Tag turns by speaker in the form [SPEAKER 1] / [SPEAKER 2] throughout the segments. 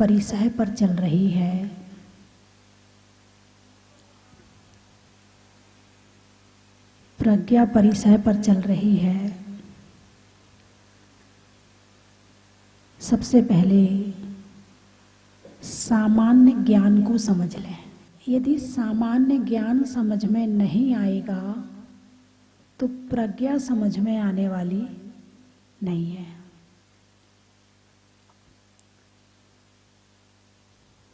[SPEAKER 1] परिसह पर चल रही है। प्रज्ञा परिसह पर चल रही है। सबसे पहले सामान्य ज्ञान को समझ लें। यदि सामान्य ज्ञान समझ में नहीं आएगा तो प्रज्ञा समझ में आने वाली नहीं है।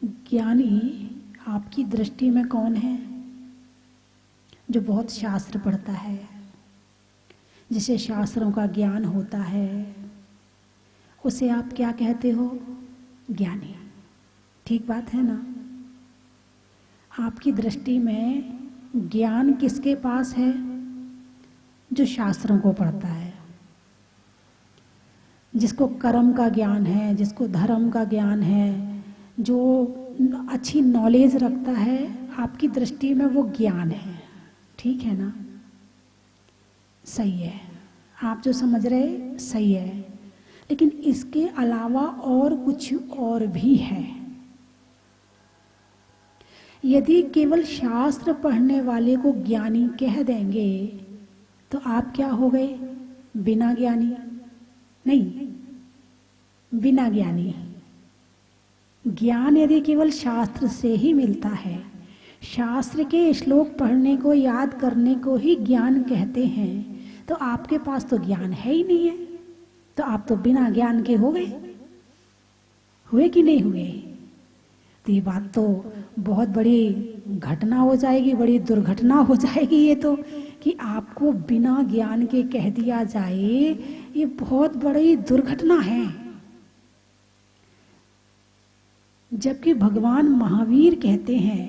[SPEAKER 1] ज्ञानी आपकी दृष्टि में कौन है? जो बहुत शास्त्र पढ़ता है, जिसे शास्त्रों का ज्ञान होता है, उसे आप क्या कहते हो? ज्ञानी। ठीक बात है ना? आपकी दृष्टि में ज्ञान किसके पास है? जो शास्त्रों को पढ़ता है, जिसको कर्म का ज्ञान है, जिसको धर्म का ज्ञान है, जो अच्छी नॉलेज रखता है, आपकी दृष्टि में वो ज्ञान है। ठीक है ना? सही है, आप जो समझ रहे सही है। लेकिन इसके अलावा और कुछ और भी है। यदि केवल शास्त्र पढ़ने वाले को ज्ञानी कह देंगे तो आप क्या हो गए? बिना ज्ञानी नहीं, बिना ज्ञानी। ज्ञान यदि केवल शास्त्र से ही मिलता है, शास्त्र के श्लोक पढ़ने को, याद करने को ही ज्ञान कहते हैं, तो आपके पास तो ज्ञान है ही नहीं है। तो आप तो बिना ज्ञान के हो गए। हुए कि नहीं हुए? तो ये बात तो बहुत बड़ी घटना हो जाएगी, बड़ी दुर्घटना हो जाएगी ये तो, कि आपको बिना ज्ञान के कह दिया जाए। ये बहुत बड़ी दुर्घटना है। जबकि भगवान महावीर कहते हैं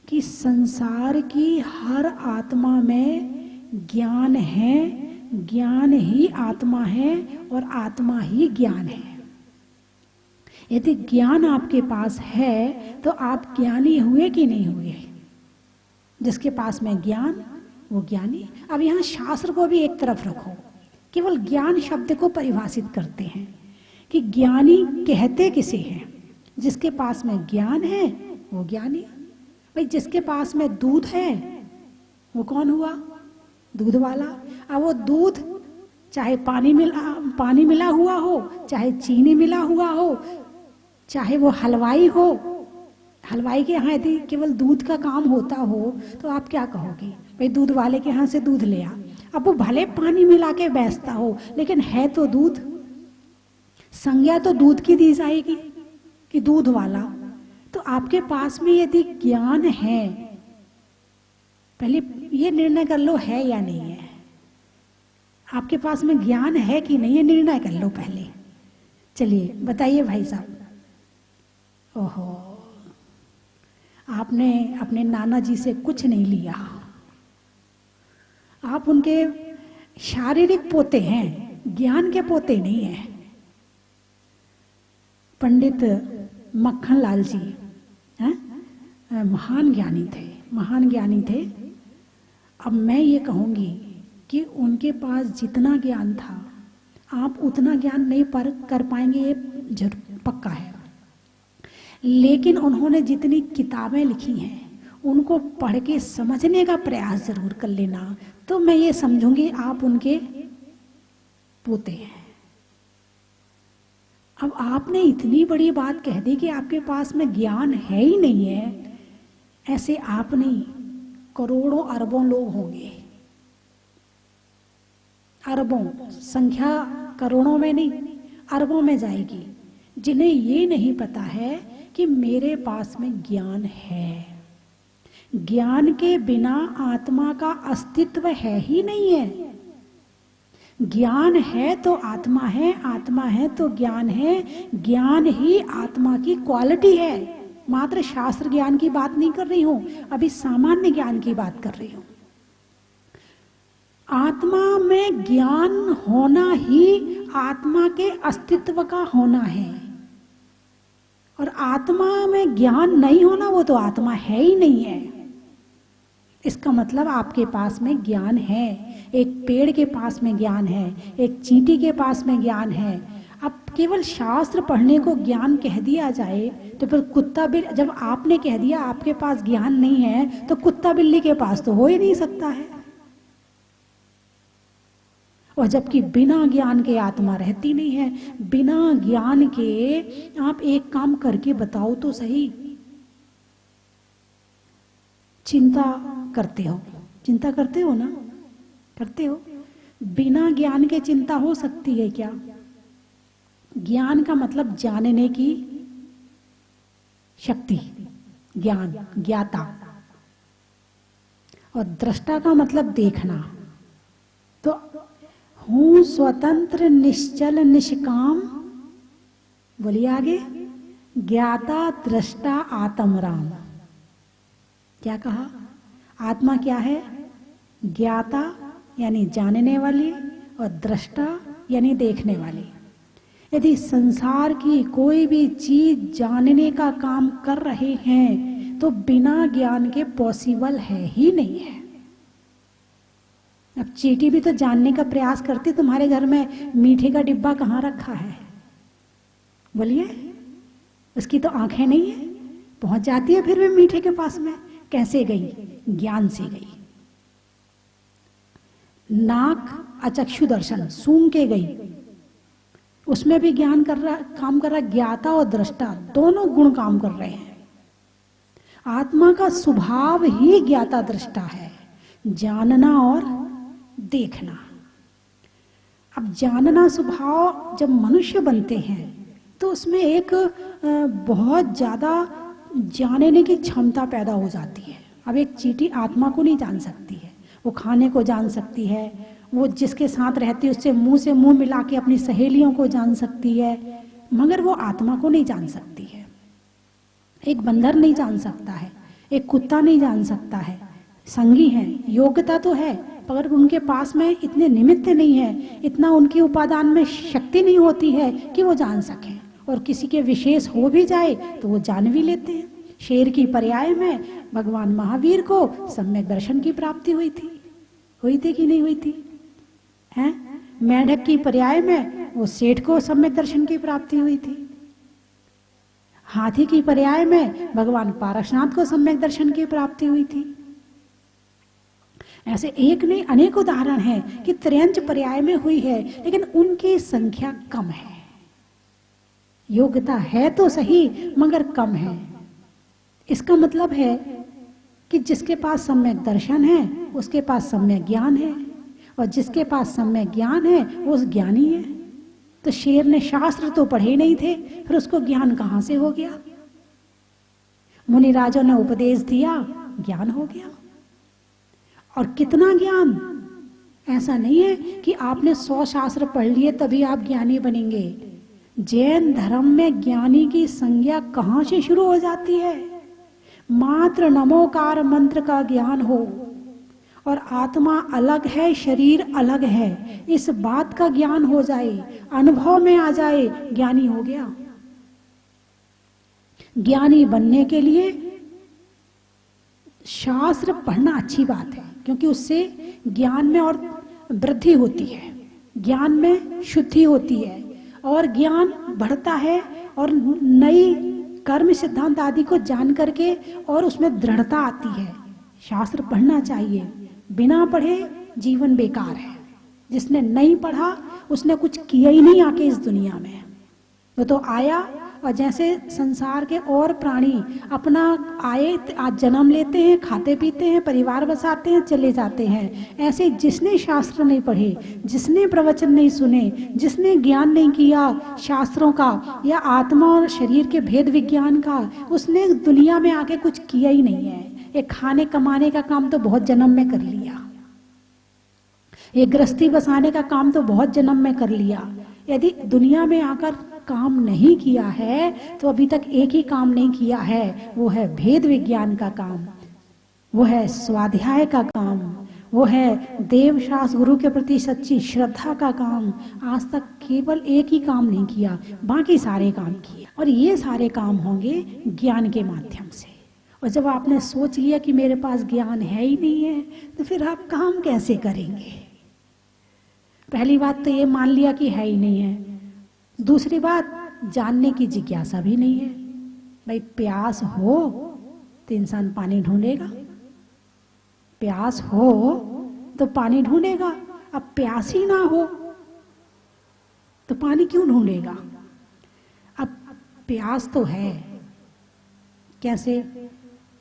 [SPEAKER 1] कि संसार की हर आत्मा में ज्ञान है, ज्ञान ही आत्मा है और आत्मा ही ज्ञान है। यदि ज्ञान आपके पास है तो आप ज्ञानी हुए कि नहीं हुए? जिसके पास में ज्ञान वो ज्ञानी। अब यहाँ शास्त्र को भी एक तरफ रखो, केवल ज्ञान शब्द को परिभाषित करते हैं कि ज्ञानी कहते किसे हैं? जिसके पास में ज्ञान है वो ज्ञानी। भाई जिसके पास में दूध है वो कौन हुआ? दूध वाला। अब वो दूध चाहे पानी मिला हुआ हो, चाहे चीनी मिला हुआ हो, चाहे वो हलवाई हो, हलवाई के यहाँ यदि केवल दूध का काम होता हो तो आप क्या कहोगे? भाई दूध वाले के यहाँ से दूध ले आ। अब वो भले पानी मिला के बेचता हो, लेकिन है तो दूध। संज्ञा तो दूध की दी जाएगी कि दूध वाला। तो आपके पास में यदि ज्ञान है, पहले ये निर्णय कर लो है या नहीं है। आपके पास में ज्ञान है कि नहीं, ये निर्णय कर लो पहले। चलिए बताइए भाई साहब। ओहो, आपने अपने नाना जी से कुछ नहीं लिया, आप उनके शारीरिक पोते हैं, ज्ञान के पोते नहीं हैं। पंडित मक्खन लाल जी महान ज्ञानी थे, महान ज्ञानी थे। अब मैं ये कहूँगी कि उनके पास जितना ज्ञान था आप उतना ज्ञान नहीं कर पाएंगे, ये जरूर पक्का है। लेकिन उन्होंने जितनी किताबें लिखी हैं उनको पढ़ के समझने का प्रयास जरूर कर लेना, तो मैं ये समझूंगी आप उनके पोते हैं। अब आपने इतनी बड़ी बात कह दी कि आपके पास में ज्ञान है ही नहीं है। ऐसे आप नहीं, करोड़ों अरबों लोग होंगे, अरबों, संख्या करोड़ों में नहीं अरबों में जाएगी, जिन्हें ये नहीं पता है कि मेरे पास में ज्ञान है। ज्ञान के बिना आत्मा का अस्तित्व है ही नहीं है। ज्ञान है तो आत्मा है, आत्मा है तो ज्ञान है, ज्ञान ही आत्मा की क्वालिटी है। मात्र शास्त्र ज्ञान की बात नहीं कर रही हूं, अभी सामान्य ज्ञान की बात कर रही हूं। आत्मा में ज्ञान होना ही आत्मा के अस्तित्व का होना है, और आत्मा में ज्ञान नहीं होना वो तो आत्मा है ही नहीं है। इसका मतलब आपके पास में ज्ञान है। एक पेड़ के पास में ज्ञान है, एक चींटी के पास में ज्ञान है। अब केवल शास्त्र पढ़ने को ज्ञान कह दिया जाए तो फिर कुत्ता बिल्ली, जब आपने कह दिया आपके पास ज्ञान नहीं है तो कुत्ता बिल्ली के पास तो हो ही नहीं सकता है। और जबकि बिना ज्ञान के आत्मा रहती नहीं है। बिना ज्ञान के आप एक काम करके बताओ तो सही। चिंता करते हो, चिंता करते हो ना, करते हो। बिना ज्ञान के चिंता हो सकती है क्या? ज्ञान का मतलब जानने की शक्ति, ज्ञान, ज्ञाता। और दृष्टा का मतलब देखना। तो हूं स्वतंत्र निश्चल निष्काम, बोलिए आगे, ज्ञाता दृष्टा आत्म राम। क्या कहा? आत्मा क्या है? ज्ञाता यानी जानने वाली, और दृष्टा यानी देखने वाली। यदि संसार की कोई भी चीज जानने का काम कर रहे हैं तो बिना ज्ञान के पॉसिबल है ही नहीं है। अब चींटी भी तो जानने का प्रयास करती, तुम्हारे घर में मीठे का डिब्बा कहाँ रखा है? बोलिए, उसकी तो आंखें नहीं है, पहुंच जाती है फिर भी मीठे के पास में। कैसे गई? ज्ञान से गई। नाक अचक्षु दर्शन, सूंघ के गई, उसमें भी ज्ञान कर रहा, काम कर रहा। ज्ञाता और दृष्टा दोनों गुण काम कर रहे हैं। आत्मा का स्वभाव ही ज्ञाता दृष्टा है, जानना और देखना। अब जानना स्वभाव जब मनुष्य बनते हैं तो उसमें एक बहुत ज्यादा जानने की क्षमता पैदा हो जाती है। अब एक चींटी आत्मा को नहीं जान सकती है, वो खाने को जान सकती है, वो जिसके साथ रहती है उससे मुंह मिला के अपनी सहेलियों को जान सकती है, मगर वो आत्मा को नहीं जान सकती है। एक बंदर नहीं जान सकता है, एक कुत्ता नहीं जान सकता है। संगी हैं, योग्यता तो है, पर उनके पास में इतने निमित्त नहीं है, इतना उनकी उपादान में शक्ति नहीं होती है कि वो जान सकें। और किसी के विशेष हो भी जाए तो वो जान भी लेते हैं। शेर की पर्याय में भगवान महावीर को सम्यक दर्शन की प्राप्ति हुई थी कि नहीं हुई थी? हैं? मेढक की पर्याय में वो सेठ को सम्यक दर्शन की प्राप्ति हुई थी। हाथी की पर्याय में भगवान पारसनाथ को सम्यक दर्शन की प्राप्ति हुई थी। ऐसे एक नहीं अनेक उदाहरण हैं कि त्रयंच पर्याय में हुई है, लेकिन उनकी संख्या कम है। योग्यता है तो सही मगर कम है। इसका मतलब है कि जिसके पास सम्यक दर्शन है उसके पास सम्यक ज्ञान है, और जिसके पास सम्यक ज्ञान है वो ज्ञानी है। तो शेर ने शास्त्र तो पढ़े नहीं थे, फिर उसको ज्ञान कहां से हो गया? मुनि राजों ने उपदेश दिया, ज्ञान हो गया। और कितना ज्ञान! ऐसा नहीं है कि आपने 100 शास्त्र पढ़ लिए तभी आप ज्ञानी बनेंगे। जैन धर्म में ज्ञानी की संज्ञा कहां से शुरू हो जाती है? मात्र नमोकार मंत्र का ज्ञान हो और आत्मा अलग है, शरीर अलग है, इस बात का ज्ञान हो जाए, अनुभव में आ जाए, ज्ञानी हो गया। ज्ञानी बनने के लिए शास्त्र पढ़ना अच्छी बात है, क्योंकि उससे ज्ञान में और वृद्धि होती है, ज्ञान में शुद्धि होती है, और ज्ञान बढ़ता है, और नई कर्म सिद्धांत आदि को जान करके और उसमें दृढ़ता आती है। शास्त्र पढ़ना चाहिए, बिना पढ़े जीवन बेकार है। जिसने नहीं पढ़ा उसने कुछ किया ही नहीं आके इस दुनिया में। वो तो आया, और जैसे संसार के और प्राणी अपना आए आज जन्म लेते हैं, खाते पीते हैं, परिवार बसाते हैं, चले जाते हैं, ऐसे जिसने शास्त्र नहीं पढ़े, जिसने प्रवचन नहीं सुने, जिसने ज्ञान नहीं किया शास्त्रों का या आत्मा और शरीर के भेद विज्ञान का, उसने दुनिया में आके कुछ किया ही नहीं है। एक खाने कमाने का काम तो बहुत जन्म में कर लिया, ये गृहस्थी बसाने का काम तो बहुत जन्म में कर लिया। यदि दुनिया में आकर काम नहीं किया है तो अभी तक एक ही काम नहीं किया है, वो है भेद विज्ञान का काम, वो है स्वाध्याय का काम, वो है देव शास्त्र गुरु के प्रति सच्ची श्रद्धा का काम। आज तक केवल एक ही काम नहीं किया, बाकी सारे काम किए, और ये सारे काम होंगे ज्ञान के माध्यम से। और जब आपने सोच लिया कि मेरे पास ज्ञान है ही नहीं है, तो फिर आप काम कैसे करेंगे? पहली बात तो ये मान लिया कि है ही नहीं है, दूसरी बात, जानने की जिज्ञासा भी नहीं है। भाई प्यास हो तो इंसान पानी ढूंढेगा, प्यास हो तो पानी ढूंढेगा। अब प्यास ही ना हो तो पानी क्यों ढूंढेगा? अब प्यास तो है, कैसे?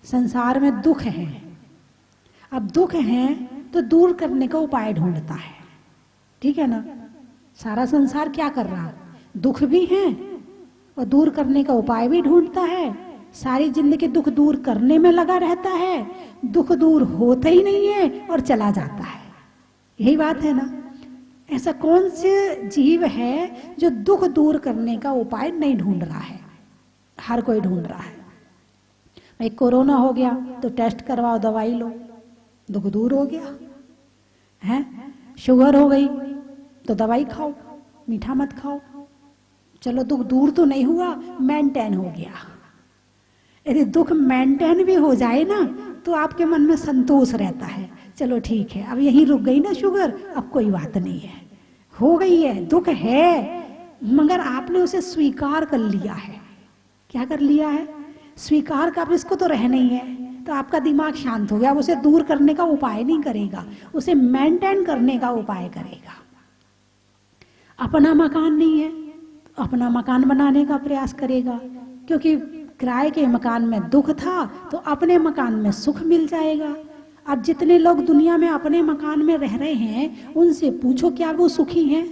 [SPEAKER 1] संसार में दुख है, अब दुख है तो दूर करने का उपाय ढूंढता है, ठीक है ना? सारा संसार क्या कर रहा? दुख भी है और दूर करने का उपाय भी ढूंढता है। सारी जिंदगी दुख दूर करने में लगा रहता है, दुख दूर होता ही नहीं है और चला जाता है। यही बात है ना? ऐसा कौन से जीव है जो दुख दूर करने का उपाय नहीं ढूंढ रहा है? हर कोई ढूंढ रहा है। भाई कोरोना हो गया तो टेस्ट करवाओ, दवाई लो, दुख दूर हो गया है। शुगर हो गई तो दवाई खाओ, मीठा मत खाओ, चलो दुख दूर तो नहीं हुआ, मेंटेन हो गया। यदि दुख मेंटेन भी हो जाए ना तो आपके मन में संतोष रहता है, चलो ठीक है, अब यहीं रुक गई ना शुगर, अब कोई बात नहीं है, हो गई है, दुख है, मगर आपने उसे स्वीकार कर लिया है। क्या कर लिया है? स्वीकार का, अब इसको तो रहना ही है, तो आपका दिमाग शांत हो गया। अब उसे दूर करने का उपाय नहीं करेगा, उसे मेंटेन करने का उपाय करेगा। अपना मकान नहीं है तो अपना मकान बनाने का प्रयास करेगा, क्योंकि किराए के मकान में दुख था तो अपने मकान में सुख मिल जाएगा। अब जितने लोग दुनिया में अपने मकान में रह रहे हैं उनसे पूछो क्या वो सुखी हैं?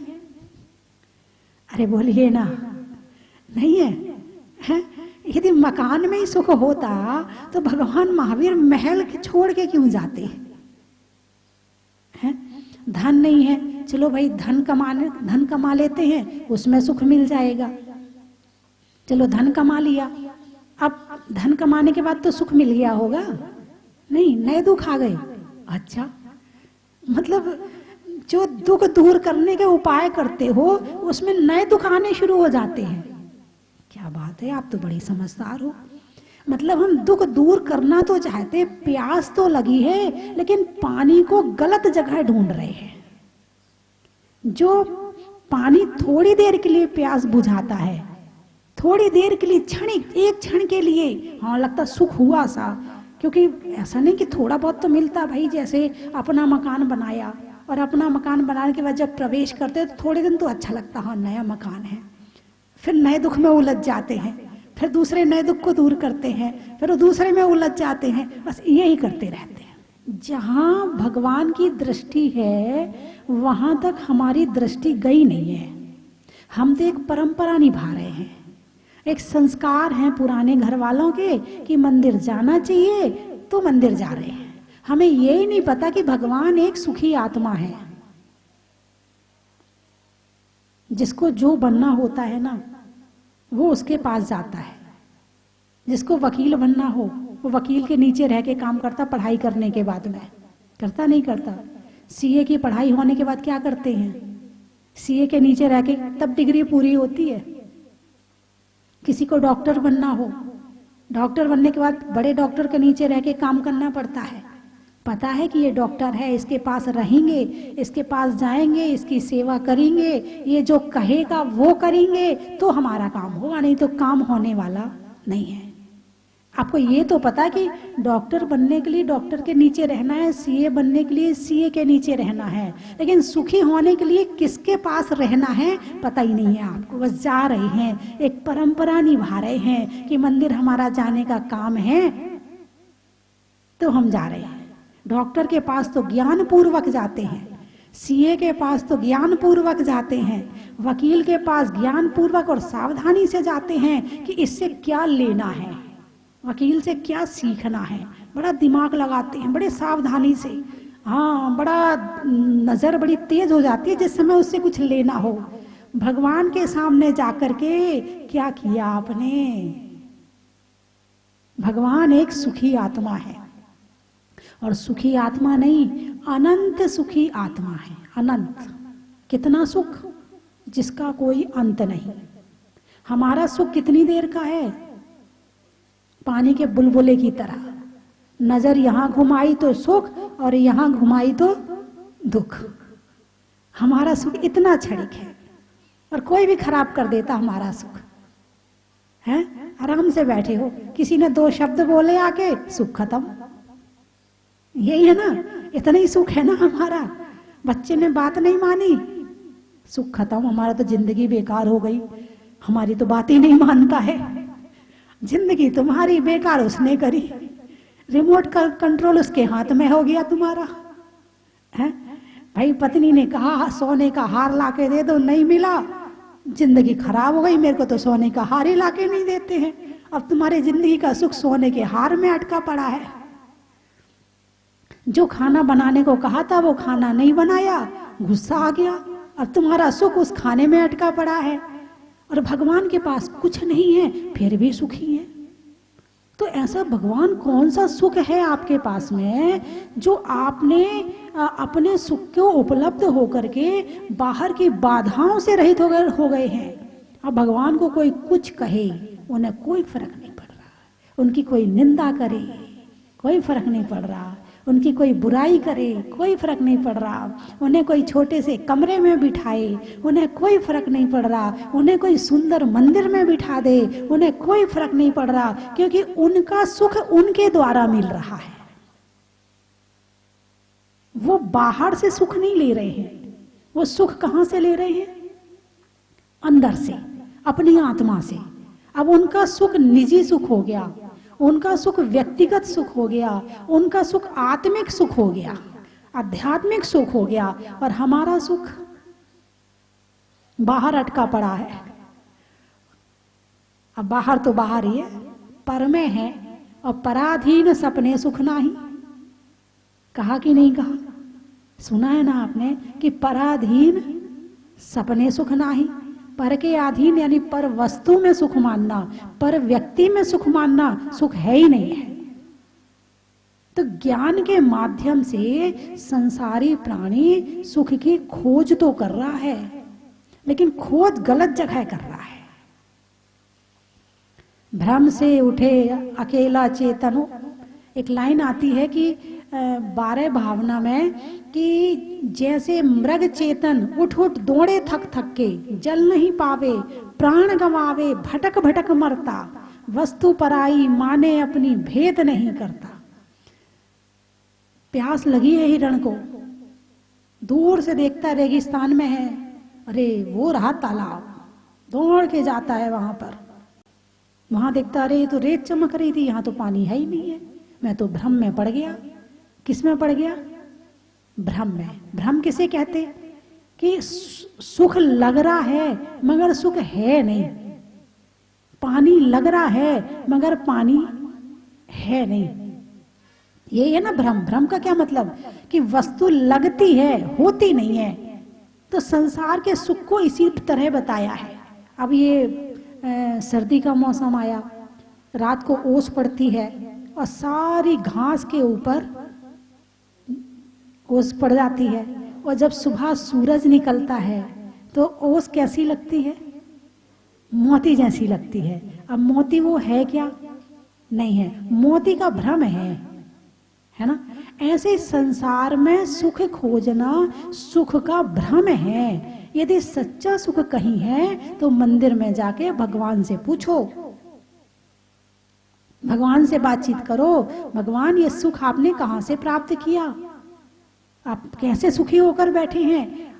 [SPEAKER 1] अरे बोलिए ना, नहीं है? यदि मकान में ही सुख होता तो भगवान महावीर महल छोड़ के क्यों जाते हैं? धन नहीं है, चलो भाई धन कमा लेते हैं, उसमें सुख मिल जाएगा। चलो धन कमा लिया, अब धन कमाने के बाद तो सुख मिल गया होगा? नहीं, नए दुख आ गए। अच्छा, मतलब जो दुख दूर करने के उपाय करते हो उसमें नए दुख आने शुरू हो जाते हैं। क्या बात है, आप तो बड़ी समझदार हो। मतलब हम दुख दूर करना तो चाहते, प्यास तो लगी है, लेकिन पानी को गलत जगह ढूंढ रहे हैं। जो पानी थोड़ी देर के लिए प्यास बुझाता है, थोड़ी देर के लिए, क्षणिक, एक क्षण के लिए, हाँ लगता सुख हुआ सा, क्योंकि ऐसा नहीं कि थोड़ा बहुत तो मिलता। भाई जैसे अपना मकान बनाया और अपना मकान बनाने के बाद जब प्रवेश करते तो थोड़े दिन तो अच्छा लगता, हाँ नया मकान है, फिर नए दुख में उलझ जाते हैं, फिर दूसरे नए दुख को दूर करते हैं, फिर वो दूसरे में उलझ जाते हैं, बस यही करते रहते हैं। जहाँ भगवान की दृष्टि है वहां तक हमारी दृष्टि गई नहीं है। हम तो एक परंपरा निभा रहे हैं, एक संस्कार हैं पुराने घर वालों के कि मंदिर जाना चाहिए तो मंदिर जा रहे हैं। हमें यही नहीं पता कि भगवान एक सुखी आत्मा है, जिसको जो बनना होता है ना वो उसके पास जाता है। जिसको वकील बनना हो वो वकील के नीचे रह के काम करता, पढ़ाई करने के बाद में करता, नहीं करता? सीए की पढ़ाई होने के बाद क्या करते हैं? सीए के नीचे रह के तब डिग्री पूरी होती है। किसी को डॉक्टर बनना हो, डॉक्टर बनने के बाद बड़े डॉक्टर के नीचे रह के काम करना पड़ता है। पता है कि ये डॉक्टर है, इसके पास रहेंगे, इसके पास जाएंगे, इसकी सेवा करेंगे, ये जो कहेगा वो करेंगे तो हमारा काम होगा, नहीं तो काम होने वाला नहीं है। आपको ये तो पता कि डॉक्टर बनने के लिए डॉक्टर के नीचे रहना है, सीए बनने के लिए सीए के नीचे रहना है, लेकिन सुखी होने के लिए किसके पास रहना है पता ही नहीं है आपको। बस जा रहे हैं, एक परंपरा निभा रहे हैं कि मंदिर हमारा जाने का काम है तो हम जा रहे हैं। डॉक्टर के पास तो ज्ञान पूर्वक जाते हैं, सीए के पास तो ज्ञान पूर्वक जाते हैं, वकील के पास ज्ञान पूर्वक और सावधानी से जाते हैं कि इससे क्या लेना है, वकील से क्या सीखना है। बड़ा दिमाग लगाते हैं, बड़े सावधानी से, हाँ बड़ा नजर बड़ी तेज हो जाती है जिस समय उससे कुछ लेना हो। भगवान के सामने जाकर के क्या किया आपने? भगवान एक सुखी आत्मा है, और सुखी आत्मा नहीं, अनंत सुखी आत्मा है। अनंत, कितना सुख जिसका कोई अंत नहीं। हमारा सुख कितनी देर का है? पानी के बुलबुले की तरह, नजर यहां घुमाई तो सुख और यहां घुमाई तो दुख। हमारा सुख इतना क्षणिक है और कोई भी खराब कर देता हमारा सुख है। आराम से बैठे हो, किसी ने 2 शब्द बोले आके, सुख खत्म। यही है ना, इतना ही सुख है ना हमारा। बच्चे ने बात नहीं मानी, सुख खत्म, हमारा तो जिंदगी बेकार हो गई, हमारी तो बात ही नहीं मानता है। जिंदगी तुम्हारी बेकार उसने करी, रिमोट का कंट्रोल उसके हाथ में हो गया तुम्हारा है। भाई पत्नी ने कहा सोने का हार लाके दे दो, नहीं मिला, जिंदगी खराब हो गई, मेरे को तो सोने का हार ही लाके नहीं देते हैं। अब तुम्हारी जिंदगी का सुख सोने के हार में अटका पड़ा है। जो खाना बनाने को कहा था वो खाना नहीं बनाया, गुस्सा आ गया, अब तुम्हारा सुख उस खाने में अटका पड़ा है। और भगवान के पास कुछ नहीं है फिर भी सुखी है। तो ऐसा भगवान कौन सा सुख है आपके पास में जो आपने अपने सुख को उपलब्ध होकर के बाहर की बाधाओं से रहित हो गए हैं। अब भगवान को कोई कुछ कहे उन्हें कोई फर्क नहीं पड़ रहा, उनकी कोई निंदा करे कोई फर्क नहीं पड़ रहा, उनकी कोई बुराई करे कोई फर्क नहीं पड़ रहा, उन्हें कोई छोटे से कमरे में बिठाए उन्हें कोई फर्क नहीं पड़ रहा, उन्हें कोई सुंदर मंदिर में बिठा दे उन्हें कोई फर्क नहीं पड़ रहा, क्योंकि उनका सुख उनके द्वारा मिल रहा है। वो बाहर से सुख नहीं ले रहे हैं, वो सुख कहां से ले रहे हैं? अंदर से, अपनी आत्मा से। अब उनका सुख निजी सुख हो गया, उनका सुख व्यक्तिगत सुख हो गया, उनका सुख आत्मिक सुख हो गया, आध्यात्मिक सुख हो गया, और हमारा सुख बाहर अटका पड़ा है। अब बाहर तो बाहर ही है, पर में है, और पराधीन सपने सुख नाही। कहा कि नहीं कहा? सुना है ना आपने कि पराधीन सपने सुख नाही। पर के अधीन यानी पर वस्तु में सुख मानना, पर व्यक्ति में सुख मानना सुख है ही नहीं है। तो ज्ञान के माध्यम से संसारी प्राणी सुख की खोज तो कर रहा है, लेकिन खोज गलत जगह कर रहा है। भ्रम से उठे अकेला चेतन, एक लाइन आती है कि 12 भावना में कि जैसे मृग चेतन उठ उठ दौड़े थक थक के, जल नहीं पावे प्राण गवावे, भटक भटक मरता, वस्तु पराई माने अपनी भेद नहीं करता। प्यास लगी है हिरण को, दूर से देखता रेगिस्तान में है, अरे वो रहा तालाब, दौड़ के जाता है वहां पर, वहां देखता अरे ये तो रेत चमक रही थी, यहाँ तो पानी है ही नहीं है, मैं तो भ्रम में पड़ गया। किस में पड़ गया? भ्रम में। भ्रम किसे कहते? कि सुख लग रहा है मगर सुख है नहीं, पानी लग रहा है मगर पानी है नहीं। ये है ना भ्रम। भ्रम का क्या मतलब? कि वस्तु लगती है होती नहीं है। तो संसार के सुख को इसी तरह बताया है। अब ये सर्दी का मौसम आया, रात को ओस पड़ती है और सारी घास के ऊपर ओस पड़ जाती है, और जब सुबह सूरज निकलता है तो ओस कैसी लगती है? मोती जैसी लगती है। अब मोती वो है क्या? नहीं है, मोती का भ्रम है ना। ऐसे संसार में सुख खोजना सुख का भ्रम है। यदि सच्चा सुख कहीं है तो मंदिर में जाके भगवान से पूछो, भगवान से बातचीत करो, भगवान ये सुख आपने कहां से प्राप्त किया, आप कैसे सुखी होकर बैठे हैं?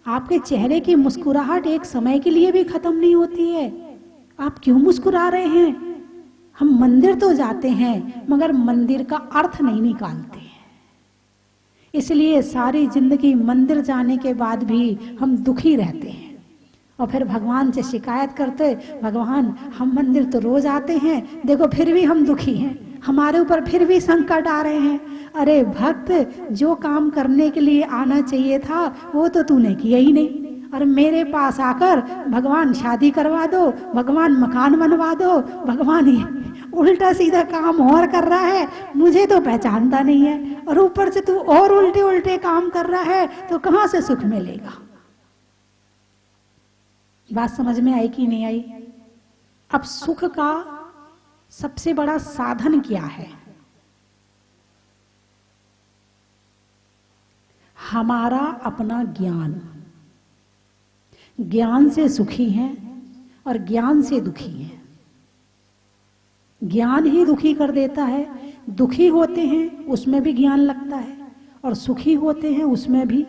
[SPEAKER 1] आपके चेहरे की मुस्कुराहट एक समय के लिए भी खत्म नहीं होती है, आप क्यों मुस्कुरा रहे हैं? हम मंदिर तो जाते हैं मगर मंदिर का अर्थ नहीं निकालते हैं, इसलिए सारी जिंदगी मंदिर जाने के बाद भी हम दुखी रहते हैं और फिर भगवान से शिकायत करते, भगवान हम मंदिर तो रोज आते हैं, देखो फिर भी हम दुखी हैं, हमारे ऊपर फिर भी संकट आ रहे हैं। अरे भक्त, जो काम करने के लिए आना चाहिए था वो तो तूने किया ही नहीं, और मेरे पास आकर भगवान शादी करवा दो, भगवान मकान बनवा दो, भगवान ये उल्टा सीधा काम और कर रहा है, मुझे तो पहचानता नहीं है, और ऊपर से तू और उल्टे उल्टे काम कर रहा है, तो कहां से सुख मिलेगा? बात समझ में आई कि नहीं आई? अब सुख का सबसे बड़ा साधन क्या है? हमारा अपना ज्ञान। ज्ञान से सुखी हैं और ज्ञान से दुखी हैं। ज्ञान ही दुखी कर देता है। दुखी होते हैं उसमें भी ज्ञान लगता है, और सुखी होते हैं उसमें भी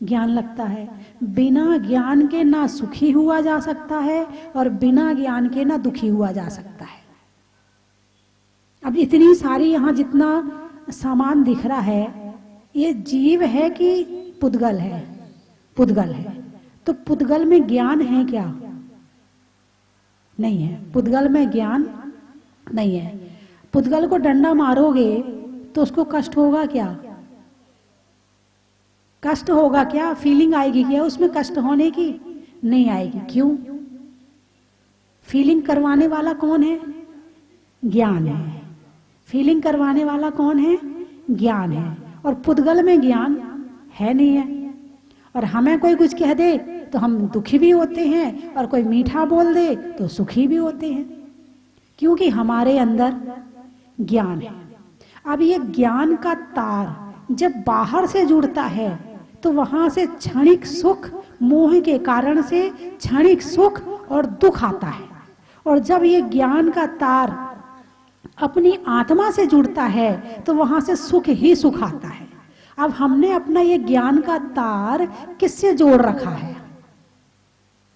[SPEAKER 1] ज्ञान लगता है। बिना ज्ञान के ना सुखी हुआ जा सकता है और बिना ज्ञान के ना दुखी हुआ जा सकता है। अब इतनी सारी यहाँ जितना सामान दिख रहा है, ये जीव है कि पुद्गल है? पुद्गल है। तो पुद्गल में ज्ञान है क्या? नहीं है। पुद्गल में ज्ञान नहीं है। पुद्गल को डंडा मारोगे तो उसको कष्ट होगा क्या? कष्ट होगा क्या? फीलिंग आएगी क्या उसमें कष्ट होने की? नहीं आएगी। क्यों? फीलिंग करवाने वाला कौन है? ज्ञान है। फीलिंग करवाने वाला कौन है? ज्ञान है। और पुद्गल में ज्ञान है नहीं है। और हमें कोई कुछ कह दे तो हम दुखी भी होते हैं, और कोई मीठा बोल दे तो सुखी भी होते हैं, क्योंकि हमारे अंदर ज्ञान है। अब ये ज्ञान का तार जब बाहर से जुड़ता है तो वहां से क्षणिक सुख, मोह के कारण से क्षणिक सुख और दुख आता है। और जब ये ज्ञान का तार अपनी आत्मा से जुड़ता है तो वहां से सुख ही सुख आता है। अब हमने अपना ये ज्ञान का तार किससे जोड़ रखा है?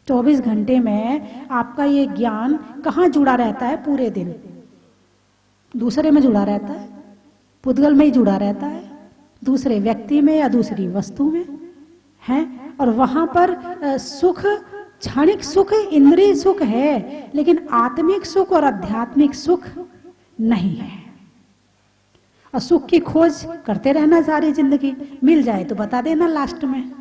[SPEAKER 1] 24 घंटे में आपका ये ज्ञान कहाँ जुड़ा रहता है? पूरे दिन दूसरे में जुड़ा रहता है, पुद्गल में ही जुड़ा रहता है, दूसरे व्यक्ति में या दूसरी वस्तु में है। और वहां पर सुख, क्षणिक सुख, इंद्रिय सुख है, लेकिन आत्मिक सुख और आध्यात्मिक सुख नहीं है। और सुख की खोज करते रहना सारी जिंदगी, मिल जाए तो बता देना लास्ट में।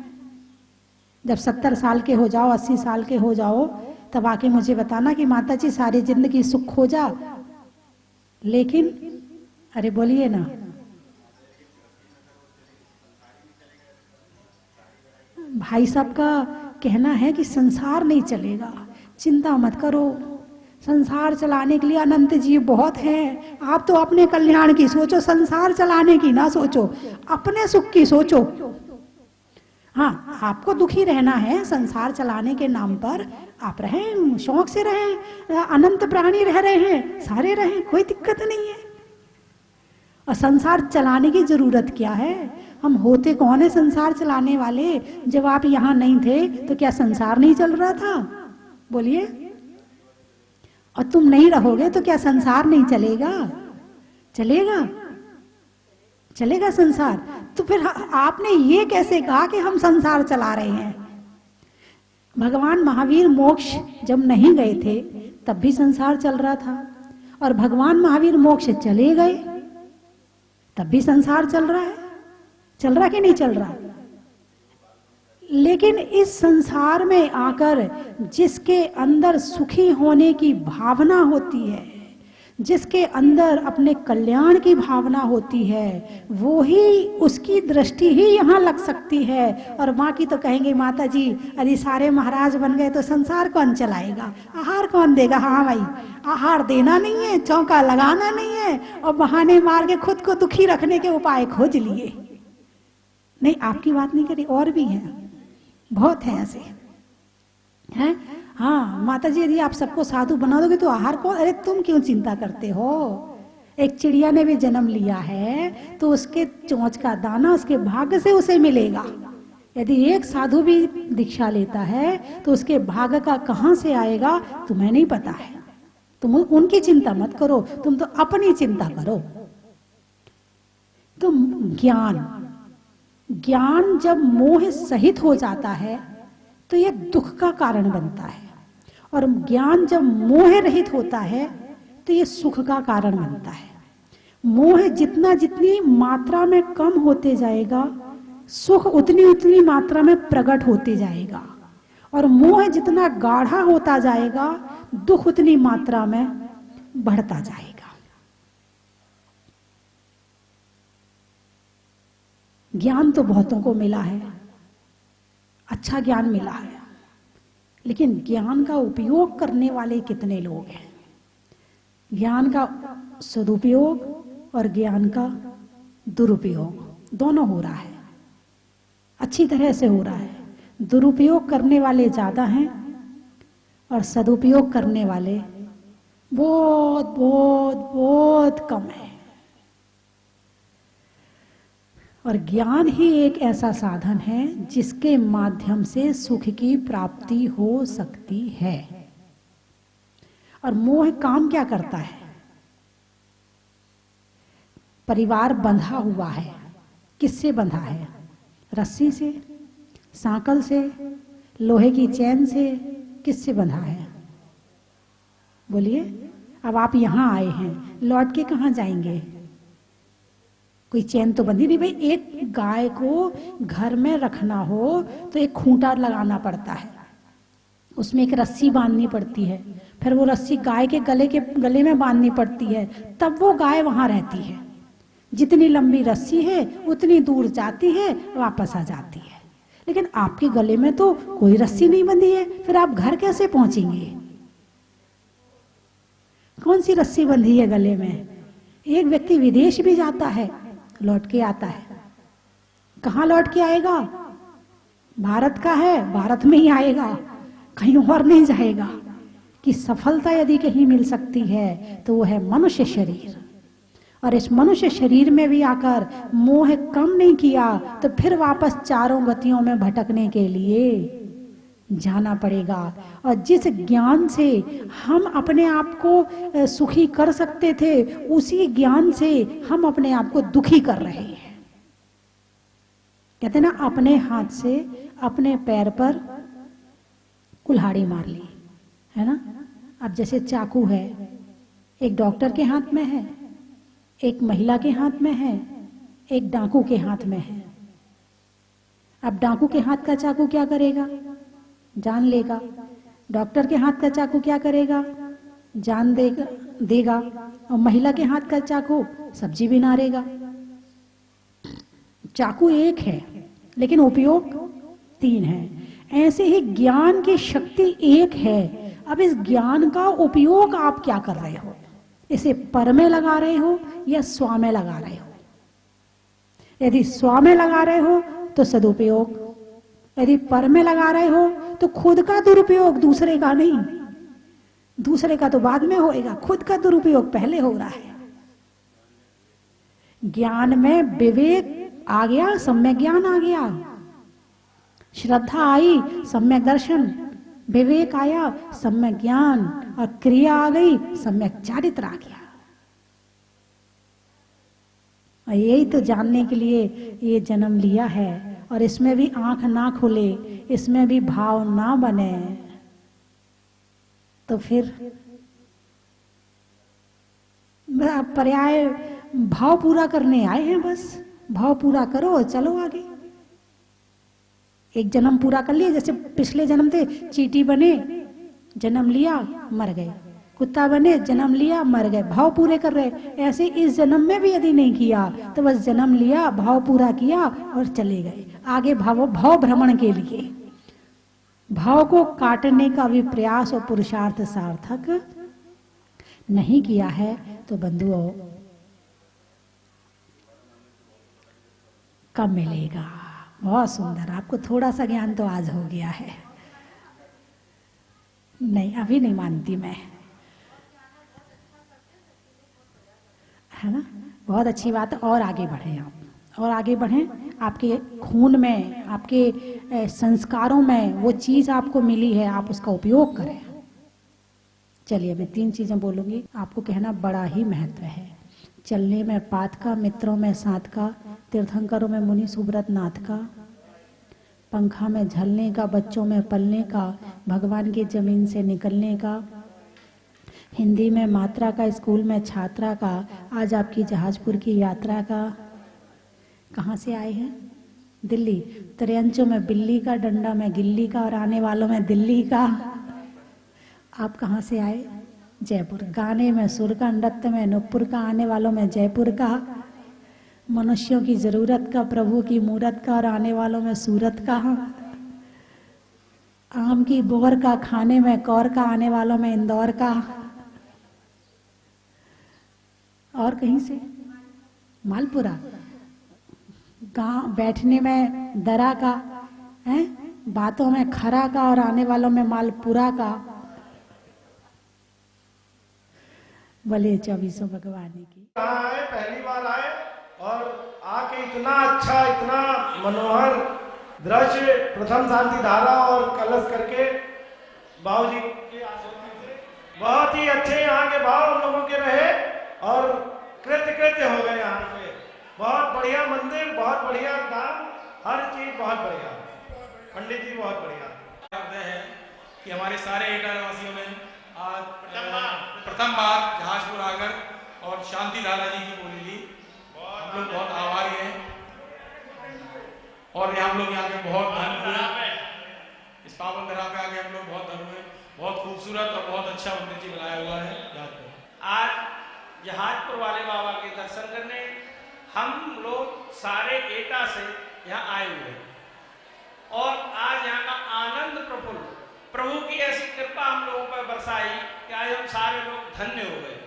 [SPEAKER 1] जब 70 साल के हो जाओ, 80 साल के हो जाओ, तब आके मुझे बताना कि माता जी सारी जिंदगी सुख खोजा, लेकिन अरे बोलिए ना, भाई साहब का कहना है कि संसार नहीं चलेगा। चिंता मत करो, संसार चलाने के लिए अनंत जीव बहुत हैं। आप तो अपने कल्याण की सोचो, संसार चलाने की ना सोचो, अपने सुख की सोचो। हाँ, आपको दुखी रहना है संसार चलाने के नाम पर, आप रहें, शौक से रहें, अनंत प्राणी रह रहे हैं, सारे रहें, कोई दिक्कत नहीं है। और संसार चलाने की जरूरत क्या है? हम होते कौन है संसार चलाने वाले? जब आप यहाँ नहीं थे तो क्या संसार नहीं चल रहा था? बोलिए। और तुम नहीं रहोगे तो क्या संसार नहीं चलेगा? चलेगा, चलेगा संसार। तो फिर आपने ये कैसे कहा कि हम संसार चला रहे हैं? भगवान महावीर मोक्ष जब नहीं गए थे तब भी संसार चल रहा था, और भगवान महावीर मोक्ष चले गए तब भी संसार चल रहा है। चल रहा कि नहीं चल रहा? लेकिन इस संसार में आकर जिसके अंदर सुखी होने की भावना होती है, जिसके अंदर अपने कल्याण की भावना होती है, वो ही, उसकी दृष्टि ही यहाँ लग सकती है। और बाकी तो कहेंगे माता जी अरे सारे महाराज बन गए तो संसार कौन चलाएगा, आहार कौन देगा? हाँ भाई, आहार देना नहीं है, चौका लगाना नहीं है, और बहाने मार के खुद को दुखी रखने के उपाय खोज लिए। नहीं, आपकी बात नहीं करी, और भी हैं, बहुत हैं ऐसे हैं। हाँ माता जी, यदि आप सबको साधु बना दोगे तो आहार कौन? अरे तुम क्यों चिंता करते हो? एक चिड़िया ने भी जन्म लिया है तो उसके चोंच का दाना उसके भाग्य से उसे मिलेगा। यदि एक साधु भी दीक्षा लेता है तो उसके भाग्य का कहाँ से आएगा तुम्हें नहीं पता है। तुम उनकी चिंता मत करो, तुम तो अपनी चिंता करो। तो ज्ञान जब मोह सहित हो जाता है तो यह दुख का कारण बनता है, और ज्ञान जब मोह रहित होता है तो यह सुख का कारण बनता है। मोह जितनी मात्रा में कम होते जाएगा, सुख उतनी मात्रा में प्रकट होते जाएगा, और मोह जितना गाढ़ा होता जाएगा, दुख उतनी मात्रा में बढ़ता जाएगा। ज्ञान तो बहुतों को मिला है, अच्छा ज्ञान मिला है, लेकिन ज्ञान का उपयोग करने वाले कितने लोग हैं? ज्ञान का सदुपयोग और ज्ञान का दुरुपयोग दोनों हो रहा है, अच्छी तरह से हो रहा है। दुरुपयोग करने वाले ज्यादा हैं और सदुपयोग करने वाले बहुत बहुत बहुत कम है। और ज्ञान ही एक ऐसा साधन है जिसके माध्यम से सुख की प्राप्ति हो सकती है। और मोह काम क्या करता है? परिवार बंधा हुआ है, किससे बंधा है? रस्सी से, सांकल से, लोहे की चैन से, किससे बंधा है? बोलिए। अब आप यहां आए हैं, लौट के कहां जाएंगे? कोई चैन तो बंधी नहीं। भाई, एक गाय को घर में रखना हो तो एक खूंटा लगाना पड़ता है, उसमें एक रस्सी बांधनी पड़ती है, फिर वो रस्सी गाय के गले में बांधनी पड़ती है, तब वो गाय वहां रहती है। जितनी लंबी रस्सी है उतनी दूर जाती है, वापस आ जाती है। लेकिन आपके गले में तो कोई रस्सी नहीं बंधी है, फिर आप घर कैसे पहुंचेंगे? कौन सी रस्सी बंधी है गले में? एक व्यक्ति विदेश भी जाता है, लौट के आता है, कहां लौट के आएगा? भारत का है, भारत में ही आएगा, कहीं और नहीं जाएगा। कि सफलता यदि कहीं मिल सकती है तो वो है मनुष्य शरीर। और इस मनुष्य शरीर में भी आकर मोह कम नहीं किया तो फिर वापस चारों गतियों में भटकने के लिए जाना पड़ेगा। और जिस ज्ञान से हम अपने आप को सुखी कर सकते थे, उसी ज्ञान से हम अपने आप को दुखी कर रहे हैं। कहते ना, अपने हाथ से अपने पैर पर कुल्हाड़ी मार ली, है ना। अब जैसे चाकू है, एक डॉक्टर के हाथ में है, एक महिला के हाथ में है, एक डाकू के हाथ में है। अब डाकू के हाथ का चाकू क्या करेगा? जान लेगा। डॉक्टर के हाथ का चाकू क्या करेगा? जान देगा। और महिला के हाथ का चाकू सब्जी भी नारेगा। चाकू एक है लेकिन उपयोग तीन है। ऐसे ही ज्ञान की शक्ति एक है। अब इस ज्ञान का उपयोग आप क्या कर रहे हो? इसे पर में लगा रहे हो या स्व में लगा रहे हो? यदि स्व में लगा रहे हो तो सदुपयोग, यदि पर में लगा रहे हो तो खुद का दुरुपयोग, दूसरे का नहीं। दूसरे का तो बाद में होएगा, खुद का दुरुपयोग पहले हो रहा है। ज्ञान में विवेक आ गया, सम्यक ज्ञान आ गया, श्रद्धा आई, सम्यक दर्शन, विवेक आया, सम्यक ज्ञान, और क्रिया आ गई, सम्यक चारित्र आ गया। और यही तो जानने के लिए ये जन्म लिया है। और इसमें भी आंख ना खुले, इसमें भी भाव ना बने, तो फिर पर्याय भाव पूरा करने आए हैं। बस भाव पूरा करो, चलो आगे। एक जन्म पूरा कर लिया, जैसे पिछले जन्म थे, चींटी बने, जन्म लिया, मर गए, कुत्ता बने, जन्म लिया, मर गए, भाव पूरे कर रहे। ऐसे इस जन्म में भी यदि नहीं किया तो बस जन्म लिया, भाव पूरा किया और चले गए आगे भाव भ्रमण के लिए। भाव को काटने का भी प्रयास और पुरुषार्थ सार्थक नहीं किया है तो बंधुओं कब मिलेगा? बहुत सुंदर, आपको थोड़ा सा ज्ञान तो आज हो गया है। नहीं, अभी नहीं मानती मैं, है ना। बहुत अच्छी बात है, और आगे बढ़ें आप, और आगे बढ़ें। आपके खून में, आपके संस्कारों में वो चीज आपको मिली है, आप उसका उपयोग करें। चलिए, मैं 3 चीजें बोलूंगी, आपको कहना बड़ा ही महत्व है। चलने में पात का, मित्रों में साथ का, तीर्थंकरों में मुनि सुब्रत नाथ का, पंखा में झलने का, बच्चों में पलने का, भगवान की जमीन से निकलने का, हिंदी में मात्रा का, स्कूल में छात्रा का, आज आपकी जहाजपुर की यात्रा का। कहाँ से आए हैं? दिल्ली। त्रियंचों में बिल्ली का, डंडा में गिल्ली का, और आने वालों में दिल्ली का। आप कहाँ से आए? जयपुर। गाने में सुर का, नृत्य में नूपुर का, आने वालों में जयपुर का। मनुष्यों की जरूरत का, प्रभु की मूरत का, और आने वालों में सूरत का। आम की बोर का, खाने में कौर का, आने वालों में इंदौर का। और कहीं से? मालपुरा। गांव बैठने में दरा का है, बातों में खरा का और आने वालों में मालपुरा का। बोले 24 भगवान की।
[SPEAKER 2] आए, पहली बार आए और आके इतना अच्छा, इतना मनोहर दृश्य, प्रथम शांति धारा और कलश करके बाबू जी की आशीर्वाद से बहुत ही अच्छे यहाँ के भाव हम लोगों के रहे और कृत्य हो गए। यहाँ पे बहुत बढ़िया मंदिर, बहुत बढ़िया काम, हर चीज बहुत बढ़िया। पंडित जी बहुत बढ़िया है कि हमारे सारे एटा निवासियों में आज प्रथम बार जहाजपुर आकर और शांति धारा जी की बोली ली। हम लोग बहुत आभारी हैं और हम लोग यहाँ के बहुत धन्य हुए। इस पावन धरा पे आके हम लोग बहुत धन्य हुए। बहुत खूबसूरत और बहुत अच्छा मंदिर जी बनाया हुआ है।
[SPEAKER 3] आज जहाजपुर वाले बाबा के दर्शन करने हम लोग सारे एटा से यहाँ आए हुए हैं और आज यहाँ का आनंद प्रफुल्ल, प्रभु की ऐसी कृपा हम लोगों पर बरसाई कि आज हम सारे लोग धन्य हो गए।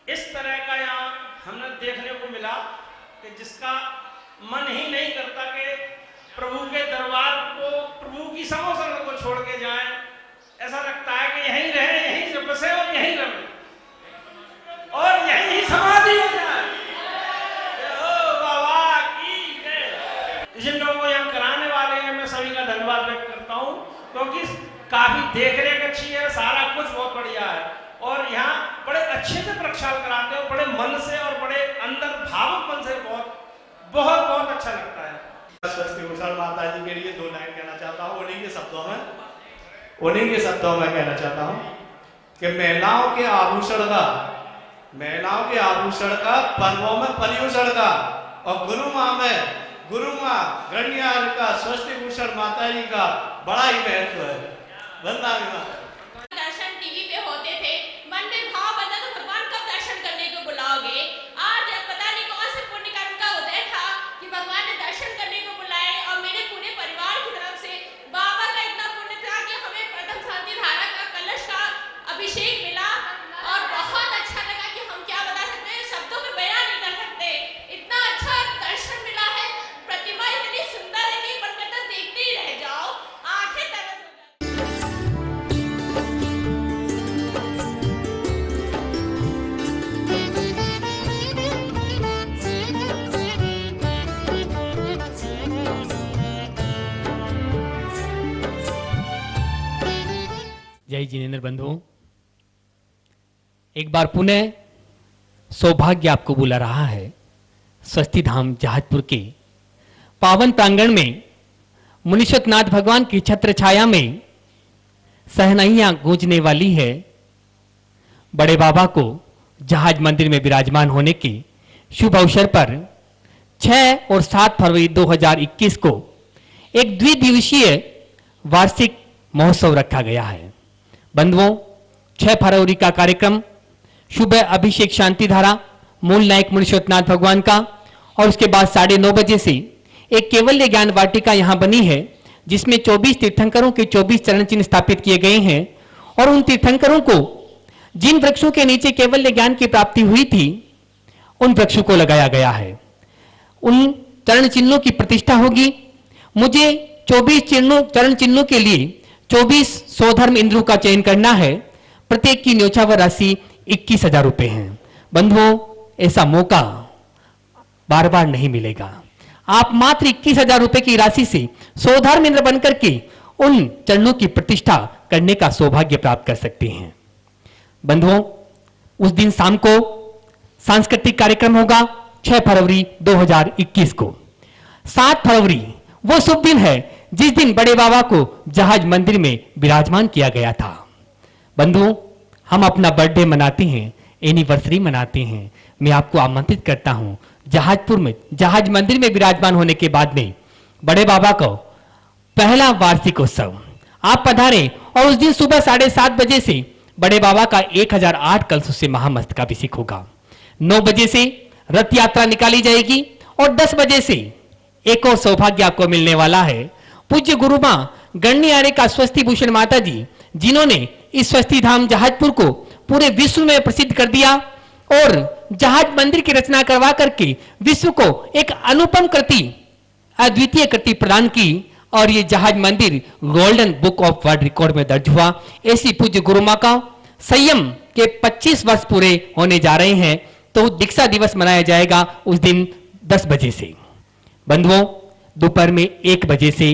[SPEAKER 3] इस तरह का यहाँ हमें देखने को मिला कि जिसका मन ही नहीं करता कि प्रभु के दरबार को, प्रभु की समोसरण को छोड़ के जाएं। ऐसा लगता है कि यहीं रहे, यहीं से बसे और यहीं रहे और यहीं ही समाधि हो जाए। बाबा की जय। जिन लोगों को यहाँ कराने वाले हैं मैं सभी का धन्यवाद व्यक्त करता हूँ क्योंकि काफी देखरेख अच्छी है, सारा कुछ बहुत बढ़िया है और यहाँ बड़े अच्छे से प्रक्षाल कराते हैं, बड़े मन से और बड़े अंदर भावुक मन से बहुत बहुत बहुत अच्छा लगता है।
[SPEAKER 2] स्वस्ति भूषण माता जी के लिए 2 लाइन कहना चाहता हूँ उन्हीं के शब्दों में कहना चाहता हूँ कि महिलाओं के आभूषण का पर्वों में पर्यूषण का और गुरु माँ गण्यार का स्वस्ति भूषण माता जी का बड़ा ही महत्व है। वंदना
[SPEAKER 4] दर्शन टीवी पे होते थे, मन में भाव बना तो भगवान कब दर्शन करने को बुलाओगे। आज पता नहीं कौन से पुण्य कर्म का उदय था कि भगवान ने दर्शन करने को बुलाए और मेरे पूरे परिवार की तरफ से बाबा का इतना पुण्य था कि हमें प्रथम शांति धारा का कलश का अभिषेक मिला और बहुत अच्छा लगा कि हम क्या बता सकते हैं, शब्दों में बयान नहीं कर सकते। इतना अच्छा दर्शन मिला है, प्रतिमा इतनी सुंदर है कि मन करता देखते ही रह जाओ, आंखें तरस
[SPEAKER 5] जय जिनेंद्र बंधुओं, एक बार पुनः सौभाग्य आपको बुला रहा है स्वस्ति धाम जहाजपुर के पावन प्रांगण में। मुनीश्वरनाथ भगवान की छत्र छाया में सहनाइयां गूंजने वाली है। बड़े बाबा को जहाज मंदिर में विराजमान होने के शुभ अवसर पर 6 और 7 फरवरी 2021 को एक द्विदिवसीय वार्षिक महोत्सव रखा गया है। बंधुओं, 6 फरवरी का कार्यक्रम शुभ अभिषेक शांति धारा मूल नायक मुनीश्वरनाथ भगवान का और उसके बाद 9:30 बजे से एक केवल्य ज्ञान वाटिका यहाँ बनी है जिसमें 24 तीर्थंकरों के 24 चरण चिन्ह स्थापित किए गए हैं और उन तीर्थंकरों को जिन वृक्षों के नीचे केवल्य ज्ञान की प्राप्ति हुई थी उन वृक्षों को लगाया गया है। उन चरण चिन्हों की प्रतिष्ठा होगी। मुझे 24 चरण चिन्हों के लिए 24 स्वधर्म इंद्रों का चयन करना है। प्रत्येक की न्योछावर राशि 21,000 रुपए है। बंधुओं, ऐसा मौका बार बार नहीं मिलेगा। आप मात्र 21,000 रुपए की राशि से स्वधर्म इंद्र बनकर के उन चरणों की प्रतिष्ठा करने का सौभाग्य प्राप्त कर सकते हैं। बंधुओं, उस दिन शाम को सांस्कृतिक कार्यक्रम होगा 6 फरवरी 2021 को। 7 फरवरी वो शुभ दिन है जिस दिन बड़े बाबा को जहाज मंदिर में विराजमान किया गया था। बंधुओं, हम अपना बर्थडे मनाते हैं, एनिवर्सरी मनाते हैं। मैं आपको आमंत्रित करता हूं जहाजपुर में जहाज मंदिर में विराजमान होने के बाद में बड़े बाबा को पहला वार्षिक उत्सव आप पधारें और उस दिन सुबह 7:30 बजे से बड़े बाबा का 1008 कलशों से महामस्तकाभिषेक होगा। 9 बजे से रथ यात्रा निकाली जाएगी और 10 बजे से एक और सौभाग्य आपको मिलने वाला है। पूज्य गुरु मां गण्यारे का स्वस्ति भूषण माता जी, जिन्होंने इस स्वस्ति धाम जहाजपुर को पूरे विश्व में प्रसिद्ध कर दिया और जहाज मंदिर की रचना करवा करके विश्व को एक अनुपम कृति, अद्वितीय कृति प्रदान की और ये जहाज मंदिर golden book of world record में दर्ज हुआ। ऐसी पूज्य गुरु मां का संयम के 25 वर्ष पूरे होने जा रहे हैं, तो दीक्षा दिवस मनाया जाएगा उस दिन 10 बजे से। बंधुओं, दोपहर में 1 बजे से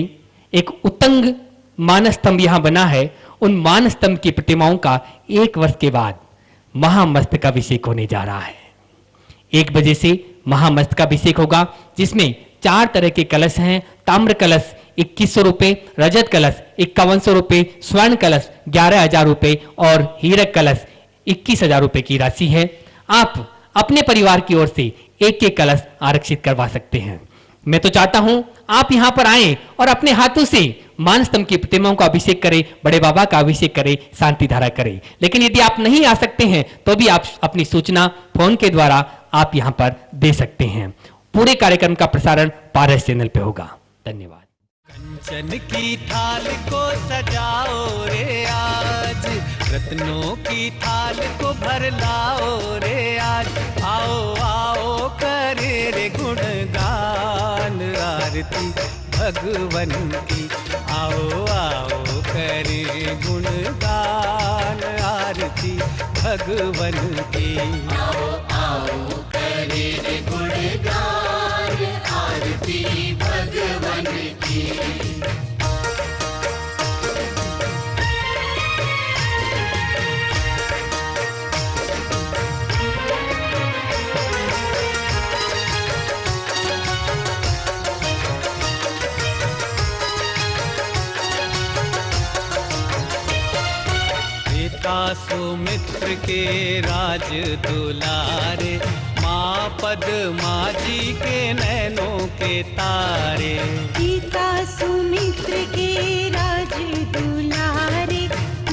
[SPEAKER 5] एक उत्तंग मानस्तंभ यहां बना है। उन मानस्तंभ की प्रतिमाओं का 1 वर्ष के बाद महामस्तकाभिषेक होने जा रहा है। 1 बजे से महामस्तकाभिषेक होगा, जिसमें 4 तरह के कलश हैं। ताम्र कलश 2100 रुपए, रजत कलश 5100 रुपए, स्वर्ण कलश 11,000 रुपए और हीरक कलश 21,000 रुपए की राशि है। आप अपने परिवार की ओर से एक कलश आरक्षित करवा सकते हैं। मैं तो चाहता हूं आप यहां पर आएं और अपने हाथों से मानस्तंभ की प्रतिमाओं का अभिषेक करें, बड़े बाबा का अभिषेक करें, शांति धारा करें। लेकिन यदि आप नहीं आ सकते हैं तो भी आप अपनी सूचना फोन के द्वारा आप यहां पर दे सकते हैं। पूरे कार्यक्रम का प्रसारण पारस चैनल पे होगा। धन्यवाद।
[SPEAKER 6] कंचन की थाल को सजाओ रे आज, रत्नों की थाल को भर लाओ रे आज। आओ आओ करे रे गुणगान आरती भगवन की। आओ आओ करे गुणगान आरती भगवन की। आओ आओ करे रे गुणगान आरती भगवन की। सुमित्र के राज दुलारे, माँ पद्मा जी के नैनों के तारे।
[SPEAKER 7] पिता सुमित्र के राज दुलारे,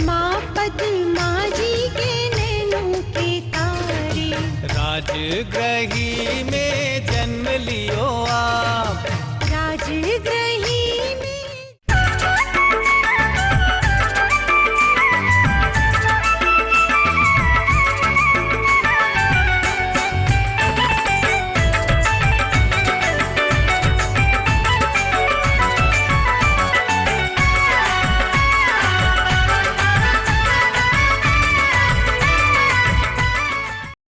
[SPEAKER 7] माँ पद्मा जी के नैनों के तारे।
[SPEAKER 6] राजगृही में जन्म लियो आप,
[SPEAKER 7] राजगृही